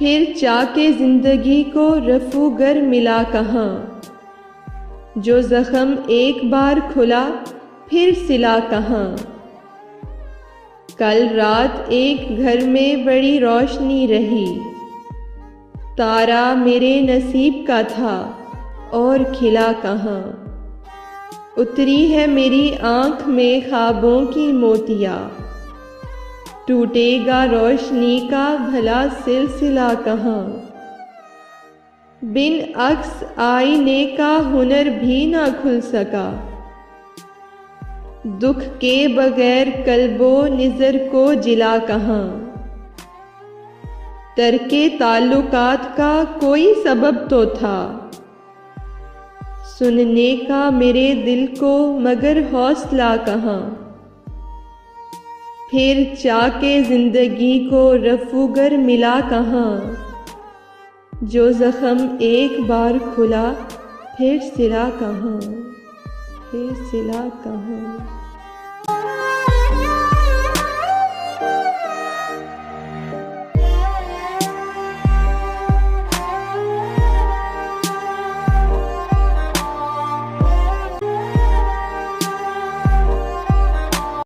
फिर चाके ज़िंदगी को रफूगर मिला कहाँ। जो ज़ख्म एक बार खुला फिर सिला कहाँ। कल रात एक घर में बड़ी रोशनी रही, तारा मेरे नसीब का था और खिला कहाँ। उतरी है मेरी आँख में ख्वाबों की मोतियाँ, टूटेगा रोशनी का भला सिलसिला कहाँ। बिन अक्स आईने का हुनर भी ना खुल सका, दुख के बगैर कल्बो निज़र को जिला कहाँ। तरके ताल्लुकात का कोई सबब तो था, सुनने का मेरे दिल को मगर हौसला कहाँ। फिर चाके ज़िंदगी को रफूगर मिला कहाँ। जो ज़ख्म एक बार खुला फिर सिला कहाँ, फिर सिला कहाँ।